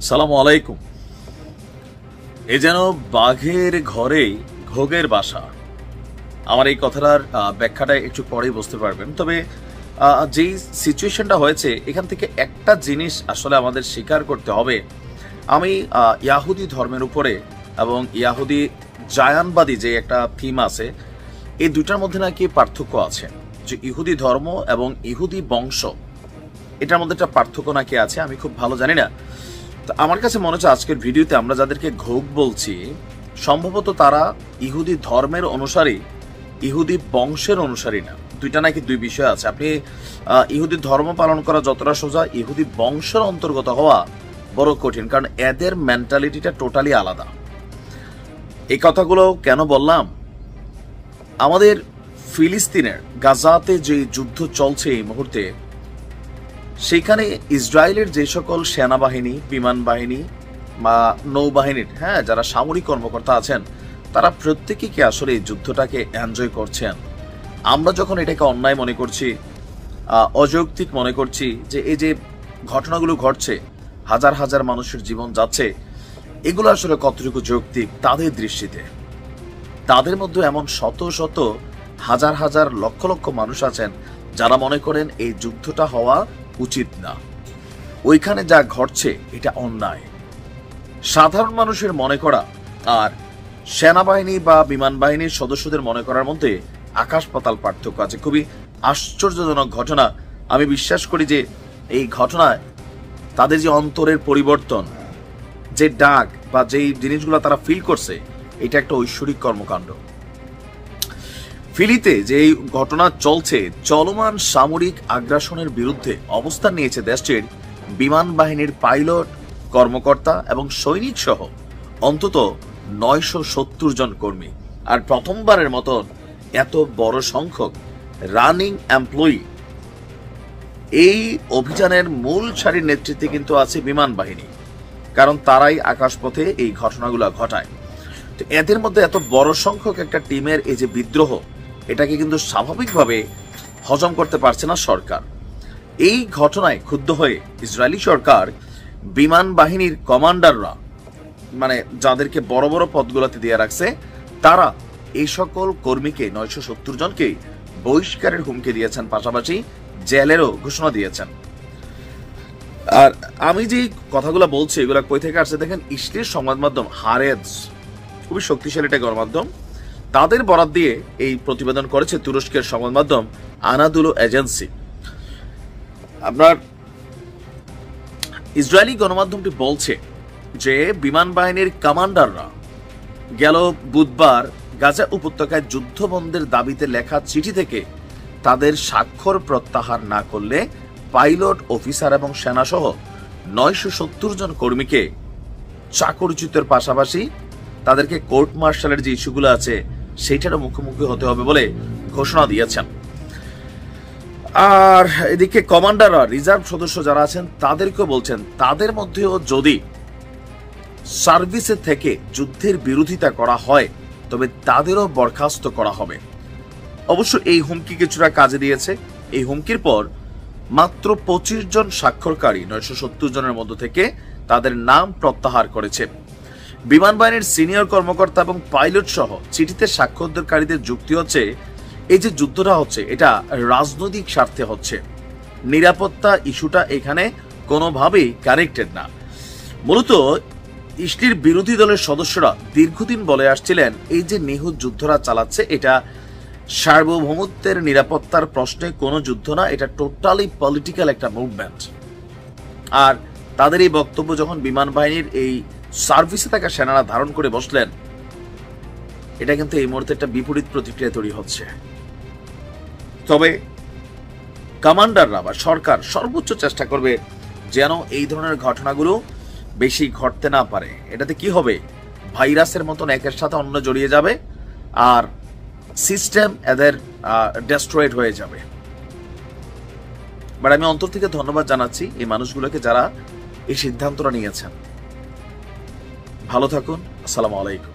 সালামু আলাইকুম। এ যেন বাঘের ঘরে ঘোগের বাসা। আমার এই কথাটার ব্যাখ্যাটা একটু পরেই বুঝতে পারবেন। তবে যেই সিচুয়েশনটা হয়েছে, এখান থেকে একটা জিনিস আসলে আমাদের স্বীকার করতে হবে। আমি ইয়াহুদি ধর্মের উপরে এবং ইয়াহুদি জায়ানবাদী যে একটা থিম আছে, এই দুটার মধ্যে নাকি পার্থক্য আছে। যে ইহুদি ধর্ম এবং ইহুদি বংশ, এটার মধ্যে একটা পার্থক্য নাকি আছে, আমি খুব ভালো জানি না। তো আমার কাছে মনে হচ্ছে আজকের ভিডিওতে আমরা যাদেরকে ঘোগ বলছি, সম্ভবত তারা ইহুদি ধর্মের অনুসারী, ইহুদি বংশের অনুসারী না। দুইটা নাকি দুই বিষয় আছে। আপনি ইহুদি ধর্ম পালন করা যতটা সোজা, ইহুদি বংশের অন্তর্গত হওয়া বড় কঠিন, কারণ এদের মেন্টালিটিটা টোটালি আলাদা। এই কথাগুলো কেন বললাম? আমাদের ফিলিস্তিনের গাজাতে যে যুদ্ধ চলছে এই মুহূর্তে, সেখানে ইসরায়েলের যে সকল সেনাবাহিনী, বিমান বাহিনী বা নৌবাহিনীর যারা সামরিক কর্মকর্তা আছেন, তারা প্রত্যেকেই কি আসলে এই যুদ্ধটাকে এনজয় করছেন? আমরা যখন এটাকে অন্যায় মনে করছি, অযৌক্তিক মনে করছি, যে এই যে ঘটনাগুলো ঘটছে, হাজার হাজার মানুষের জীবন যাচ্ছে, এগুলো আসলে কতটুকু যৌক্তিক তাদের দৃষ্টিতে? তাদের মধ্যে এমন শত শত হাজার হাজার লক্ষ লক্ষ মানুষ আছেন যারা মনে করেন এই যুদ্ধটা হওয়া উচিত না, ওইখানে যা ঘটছে এটা অন্যায়। সাধারণ মানুষের মনে করা আর সেনাবাহিনী বা বিমান বাহিনীর সদস্যদের মনে করার মধ্যে আকাশ পাতাল পার্থক্য আছে। খুবই আশ্চর্যজনক ঘটনা। আমি বিশ্বাস করি যে এই ঘটনায় তাদের যে অন্তরের পরিবর্তন, যে ডাক বা যেই জিনিসগুলো তারা ফিল করছে, এটা একটা ঐশ্বরিক কর্মকাণ্ড। ফিলিতে যে এই ঘটনা চলছে, চলমান সামরিক আগ্রাসনের বিরুদ্ধে অবস্থান নিয়েছে দেশটির বিমান বাহিনীর পাইলট, কর্মকর্তা এবং সৈনিক সহ অন্তত 970 জন কর্মী। আর প্রথমবারের মতন এত বড় সংখ্যক রানিং এমপ্লয়ি। এই অভিযানের মূল সারির নেতৃত্বে কিন্তু আছে বিমান বাহিনী, কারণ তারাই আকাশপথে এই ঘটনাগুলো ঘটায়। তো এদের মধ্যে এত বড় সংখ্যক একটা টিমের এই যে বিদ্রোহ, এটাকে কিন্তু স্বাভাবিকভাবে হজম করতে পারছে না সরকার। এই ঘটনায় ক্ষুব্ধ হয়ে ইসরায়েলি সরকার বিমান বাহিনীর কমান্ডাররা, মানে যাদেরকে বড় বড় পদগুলোতে দিয়ে রাখছে, তারা এই সকল কর্মীকে 970 জনকে বহিষ্কারের হুমকি দিয়েছেন, পাশাপাশি জেলেরও ঘোষণা দিয়েছেন। আর আমি যে কথাগুলো বলছি, এগুলা কই থেকে আসছে দেখেন, ইসরায়েল সংবাদ মাধ্যম হারেজ, খুবই শক্তিশালী একটা গণমাধ্যম, তাদের বরাত দিয়ে এই প্রতিবেদন করেছে তুরস্কের সংবাদ মাধ্যম আনাদুলো এজেন্সি। আপনার ইসরায়েলি গণমাধ্যমটি বলছে যে বিমান বাহিনীর কমান্ডাররা গেল বুধবার গাজা উপত্যকায় যুদ্ধবন্ধের দাবিতে লেখা চিঠি থেকে তাদের স্বাক্ষর প্রত্যাহার না করলে পাইলট, অফিসার এবং সেনাসহ 970 জন কর্মীকে চাকরিচ্যুতের পাশাপাশি তাদেরকে কোর্ট মার্শালের যে ইস্যুগুলো আছে সেইটারও মুখোমুখি হতে হবে বলে ঘোষণা দিয়েছেন। আর এদিকে কমান্ডাররা, রিজার্ভ সদস্য যারা আছেন, তাদেরকেও বলছেন তাদের মধ্যেও যদি সার্ভিসে থেকে যুদ্ধের বিরোধিতা করা হয়, তবে তাদেরও বরখাস্ত করা হবে। অবশ্য এই হুমকি কিছুটা কাজে দিয়েছে। এই হুমকির পর মাত্র 25 জন স্বাক্ষরকারী 970 জনের মধ্য থেকে তাদের নাম প্রত্যাহার করেছে। বিমান বাহিনীর সিনিয়র কর্মকর্তা এবং পাইলট সহ চিঠিতে স্বাক্ষরকারীদের যুক্তি হচ্ছে, এই যে যুদ্ধটা হচ্ছে, এটা রাজনৈতিক স্বার্থে হচ্ছে। নিরাপত্তা ইস্যুটা এখানে কোনোভাবেই কানেক্টেড না। মূলত ইসরায়েলের বিরোধী দলের সদস্যরা দীর্ঘদিন বলে আসছিলেন, এই যে নিহুত যুদ্ধরা চালাচ্ছে, এটা সার্বভৌমত্বের নিরাপত্তার প্রশ্নে কোনো যুদ্ধ না, এটা টোটালি পলিটিক্যাল একটা মুভমেন্ট। আর তাদের এই বক্তব্য যখন বিমান বাহিনীর এই সার্ভিসে থাকা সেনারা ধারণ করে বসলেন, এটা কিন্তু এই মুহূর্তে একটা বিপরীত প্রতিক্রিয়া তৈরি হচ্ছে। তবে কমান্ডাররা বা সরকার সর্বোচ্চ চেষ্টা করবে যেন এই ধরনের ঘটনাগুলো বেশি ঘটতে না পারে। এটাতে কি হবে, ভাইরাসের মতন একের সাথে অন্য জড়িয়ে যাবে আর সিস্টেম এদের ডেস্ট্রয়েড হয়ে যাবে। বাট আমি অন্তর থেকে ধন্যবাদ জানাচ্ছি এই মানুষগুলোকে যারা এই সিদ্ধান্তটা নিয়েছেন। ভালো থাকুন। আসসালামু আলাইকুম।